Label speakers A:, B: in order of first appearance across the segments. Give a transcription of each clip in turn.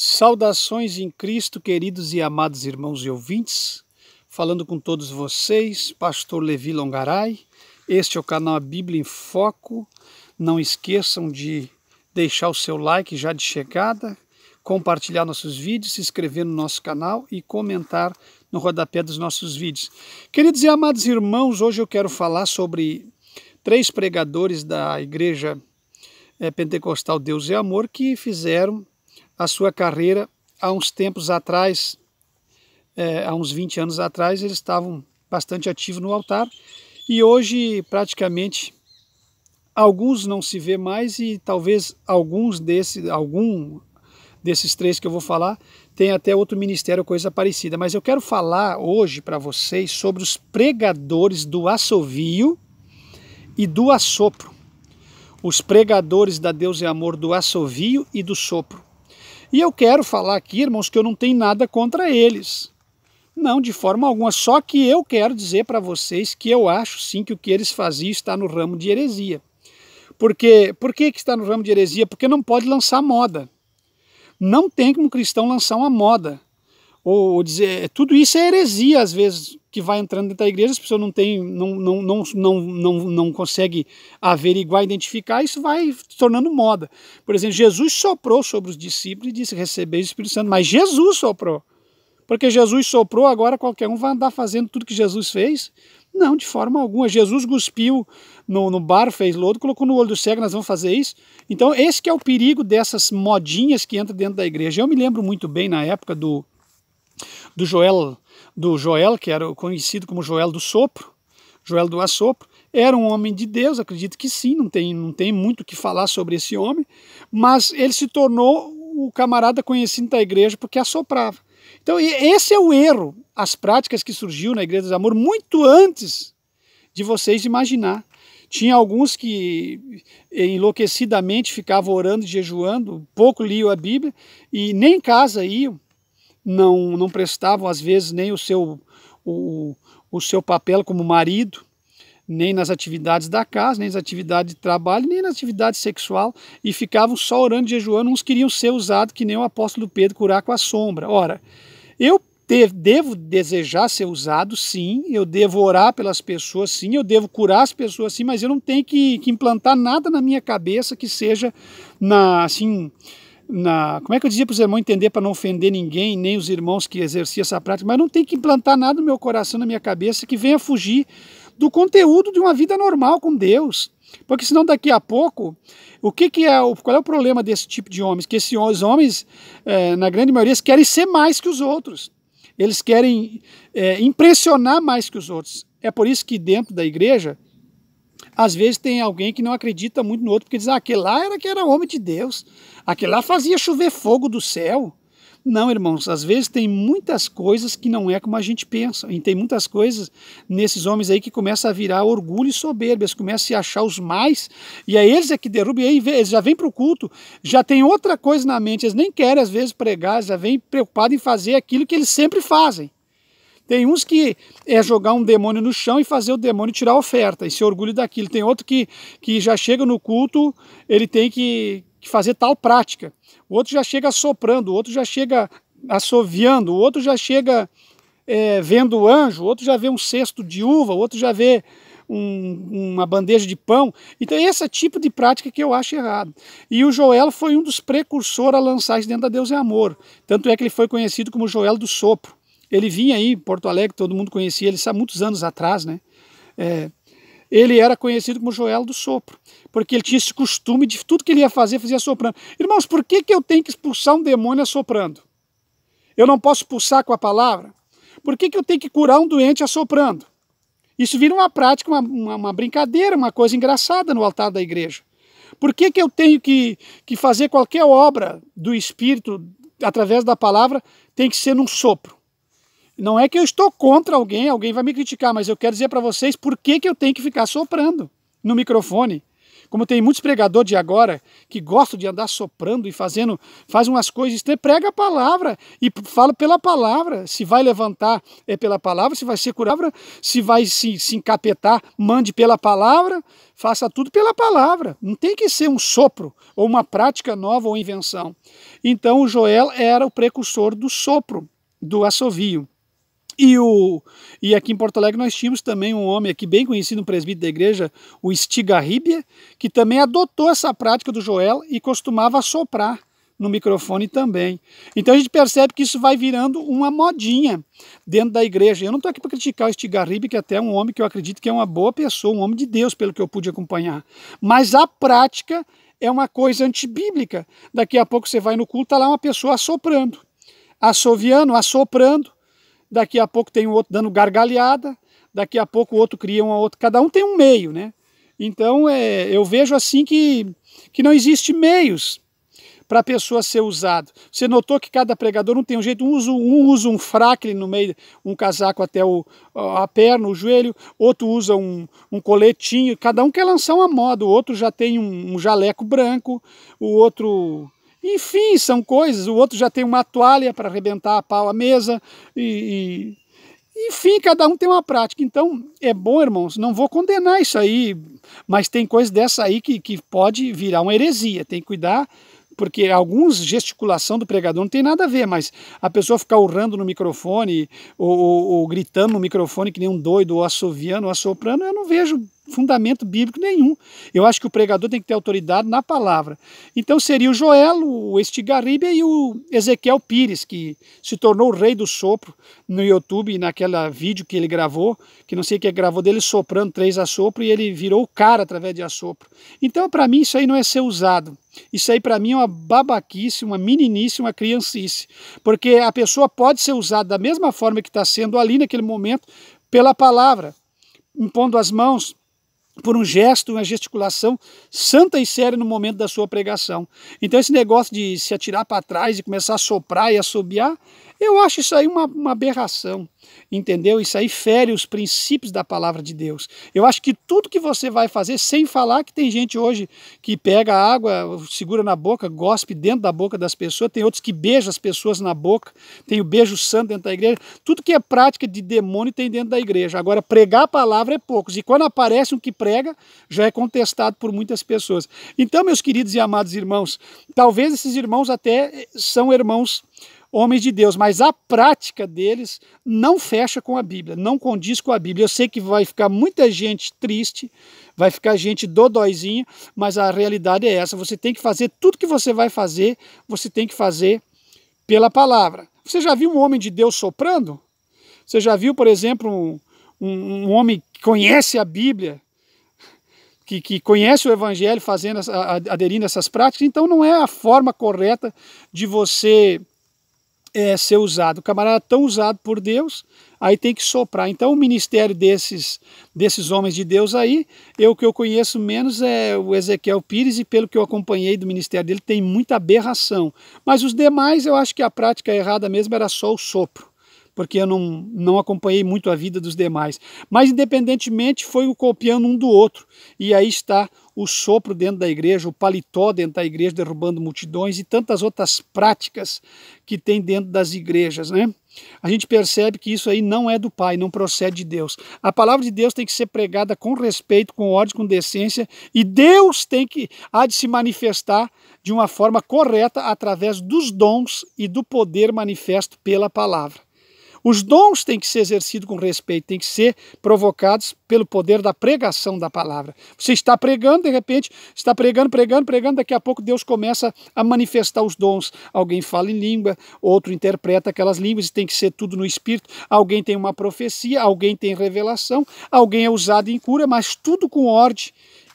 A: Saudações em Cristo, queridos e amados irmãos e ouvintes, falando com todos vocês, Pastor Levi Longaray. Este é o canal A Bíblia em Foco. Não esqueçam de deixar o seu like já de chegada, compartilhar nossos vídeos, se inscrever no nosso canal e comentar no rodapé dos nossos vídeos. Queridos e amados irmãos, hoje eu quero falar sobre 3 pregadores da Igreja Pentecostal Deus e Amor que fizeram a sua carreira há uns tempos atrás, há uns 20 anos atrás, eles estavam bastante ativos no altar e hoje praticamente alguns não se vê mais e talvez algum desses 3 que eu vou falar tem até outro ministério, coisa parecida. Mas eu quero falar hoje para vocês sobre os pregadores do assovio e do assopro. Os pregadores da Deus e Amor do assovio e do sopro. E eu quero falar aqui, irmãos, que eu não tenho nada contra eles. Não, de forma alguma. Só que eu quero dizer para vocês que eu acho sim que o que eles faziam está no ramo de heresia. Por que está no ramo de heresia? Porque não pode lançar moda. Não tem como um cristão lançar uma moda. Ou dizer, tudo isso é heresia, às vezes, que vai entrando dentro da igreja, as pessoas não conseguem averiguar, identificar, isso vai se tornando moda. Por exemplo, Jesus soprou sobre os discípulos e disse, recebeis o Espírito Santo, mas Jesus soprou. Porque Jesus soprou, agora qualquer um vai andar fazendo tudo que Jesus fez? Não, de forma alguma. Jesus cuspiu no bar, fez lodo, colocou no olho do cego, nós vamos fazer isso? Então esse que é o perigo dessas modinhas que entram dentro da igreja. Eu me lembro muito bem na época do Joel, que era conhecido como Joel do Sopro, Joel do Assopro, era um homem de Deus, acredito que sim, não tem muito o que falar sobre esse homem, mas ele se tornou o camarada conhecido da igreja porque assoprava. Então esse é o erro, as práticas que surgiu na Igreja do Amor muito antes de vocês imaginar. Tinha alguns que enlouquecidamente ficavam orando e jejuando, pouco liam a Bíblia e nem em casa iam. Não prestavam, às vezes, nem o seu papel como marido, nem nas atividades da casa, nem nas atividades de trabalho, nem na atividade sexual, e ficavam só orando e jejuando. Uns queriam ser usados, que nem o apóstolo Pedro, curar com a sombra. Ora, eu devo desejar ser usado, sim, eu devo orar pelas pessoas, sim, eu devo curar as pessoas, sim, mas eu não tenho que implantar nada na minha cabeça que seja como é que eu dizia para os irmãos entender para não ofender ninguém, nem os irmãos que exerciam essa prática, mas não tem que implantar nada no meu coração, na minha cabeça, que venha fugir do conteúdo de uma vida normal com Deus. Porque senão daqui a pouco, qual é o problema desse tipo de homens? Que esses homens, na grande maioria, eles querem ser mais que os outros. Eles querem impressionar mais que os outros. É por isso que dentro da igreja, às vezes tem alguém que não acredita muito no outro, porque diz, aquele lá era homem de Deus, aquele lá fazia chover fogo do céu. Não, irmãos, às vezes tem muitas coisas que não é como a gente pensa, e tem muitas coisas nesses homens aí que começam a virar orgulho e soberba, eles começam a se achar os mais, e aí eles é que derrubam, e aí eles já vêm para o culto, já tem outra coisa na mente, eles nem querem às vezes pregar, eles já vêm preocupados em fazer aquilo que eles sempre fazem. Tem uns que é jogar um demônio no chão e fazer o demônio tirar a oferta, e se orgulho daquilo. Tem outro que já chega no culto, ele tem que fazer tal prática. O outro já chega assoprando, o outro já chega assoviando, o outro já chega vendo o anjo, o outro já vê um cesto de uva, o outro já vê uma bandeja de pão. Então esse tipo de prática que eu acho errado. E o Joel foi um dos precursores a lançar isso dentro da Deus é Amor. Tanto é que ele foi conhecido como Joel do Sopro. Ele vinha aí em Porto Alegre, todo mundo conhecia ele há muitos anos atrás, né? Ele era conhecido como Joel do Sopro, porque ele tinha esse costume de tudo que ele ia fazer, fazia soprando. Irmãos, por que eu tenho que expulsar um demônio assoprando? Eu não posso expulsar com a palavra? Por que eu tenho que curar um doente assoprando? Isso vira uma prática, uma brincadeira, uma coisa engraçada no altar da igreja. Por que eu tenho que fazer qualquer obra do Espírito através da palavra tem que ser num sopro? Não é que eu estou contra alguém vai me criticar, mas eu quero dizer para vocês por que eu tenho que ficar soprando no microfone. Como tem muitos pregadores de agora que gostam de andar soprando e faz umas coisas, prega a palavra e fala pela palavra. Se vai levantar é pela palavra, se vai ser curado, se vai se encapetar, mande pela palavra, faça tudo pela palavra. Não tem que ser um sopro ou uma prática nova ou invenção. Então o Joel era o precursor do sopro, do assovio. E aqui em Porto Alegre nós tínhamos também um homem aqui bem conhecido, um presbítero da igreja, o Stigarribia, que também adotou essa prática do Joel e costumava assoprar no microfone também. Então a gente percebe que isso vai virando uma modinha dentro da igreja. Eu não estou aqui para criticar o Stigarribia, que até é um homem que eu acredito que é uma boa pessoa, um homem de Deus, pelo que eu pude acompanhar. Mas a prática é uma coisa antibíblica. Daqui a pouco você vai no culto, está lá uma pessoa assoprando, assoviando, assoprando. Daqui a pouco tem o outro dando gargalhada, daqui a pouco o outro cria uma outra, cada um tem um meio, né? Então eu vejo assim que não existe meios para a pessoa ser usado. Você notou que cada pregador não tem um jeito, um usa um fraque no meio, um casaco até a perna, o joelho, outro usa um coletinho, cada um quer lançar uma moda, o outro já tem um jaleco branco, o outro... Enfim, são coisas, o outro já tem uma toalha para arrebentar a pau à mesa, enfim, cada um tem uma prática. Então, é bom, irmãos, não vou condenar isso aí, mas tem coisa dessa aí que pode virar uma heresia, tem que cuidar, porque alguns gesticulação do pregador não tem nada a ver, mas a pessoa ficar urrando no microfone, ou gritando no microfone que nem um doido, ou assoviando, ou assoprando, eu não vejo fundamento bíblico nenhum. Eu acho que o pregador tem que ter autoridade na palavra. Então seria o Joel, o Stigarribia e o Ezequiel Pires, que se tornou o rei do sopro no YouTube, naquela vídeo que ele gravou, que não sei o que gravou dele soprando 3 assopros, e ele virou o cara através de assopro. Então para mim isso aí não é ser usado. Isso aí para mim é uma babaquice, uma meninice, uma criancice. Porque a pessoa pode ser usada da mesma forma que está sendo ali naquele momento, pela palavra, impondo as mãos, por um gesto, uma gesticulação santa e séria no momento da sua pregação. Então esse negócio de se atirar para trás e começar a soprar e assobiar, eu acho isso aí uma aberração, entendeu? Isso aí fere os princípios da palavra de Deus. Eu acho que tudo que você vai fazer, sem falar que tem gente hoje que pega a água, segura na boca, gospe dentro da boca das pessoas, tem outros que beijam as pessoas na boca, tem o beijo santo dentro da igreja, tudo que é prática de demônio tem dentro da igreja. Agora, pregar a palavra é poucos, e quando aparece um que prega, já é contestado por muitas pessoas. Então, meus queridos e amados irmãos, talvez esses irmãos até são irmãos homens de Deus, mas a prática deles não fecha com a Bíblia, não condiz com a Bíblia. Eu sei que vai ficar muita gente triste, vai ficar gente dodóizinha, mas a realidade é essa. Você tem que fazer tudo que você vai fazer, você tem que fazer pela palavra. Você já viu um homem de Deus soprando? Você já viu, por exemplo, um homem que conhece a Bíblia, que conhece o Evangelho aderindo a essas práticas? Então não é a forma correta de você ser usado. O camarada é tão usado por Deus, aí tem que soprar. Então o ministério desses homens de Deus aí, o que eu conheço menos é o Ezequiel Pires, e pelo que eu acompanhei do ministério dele, tem muita aberração. Mas os demais, eu acho que a prática errada mesmo era só o sopro, porque eu não acompanhei muito a vida dos demais. Mas independentemente, foi o copiando um do outro, e aí está o sopro dentro da igreja, o paletó dentro da igreja, derrubando multidões, e tantas outras práticas que tem dentro das igrejas, né? A gente percebe que isso aí não é do Pai, não procede de Deus. A palavra de Deus tem que ser pregada com respeito, com ordem, com decência, e Deus há de se manifestar de uma forma correta através dos dons e do poder manifesto pela palavra. Os dons têm que ser exercidos com respeito, têm que ser provocados pelo poder da pregação da palavra. Você está pregando, de repente, está pregando, daqui a pouco Deus começa a manifestar os dons. Alguém fala em língua, outro interpreta aquelas línguas, e tem que ser tudo no Espírito. Alguém tem uma profecia, alguém tem revelação, alguém é usado em cura, mas tudo com ordem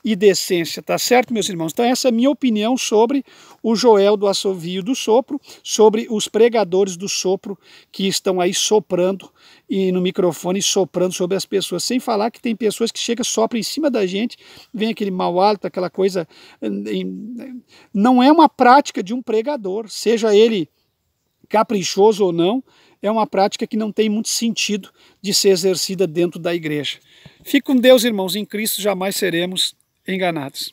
A: e decência, tá certo, meus irmãos? Então essa é a minha opinião sobre o Joel do assovio do sopro, sobre os pregadores do sopro que estão aí soprando e no microfone soprando sobre as pessoas, sem falar que tem pessoas que chegam, sopram em cima da gente, vem aquele mau hálito, aquela coisa. Não é uma prática de um pregador, seja ele caprichoso ou não, é uma prática que não tem muito sentido de ser exercida dentro da igreja. Fique com Deus, irmãos, em Cristo jamais seremos enganados.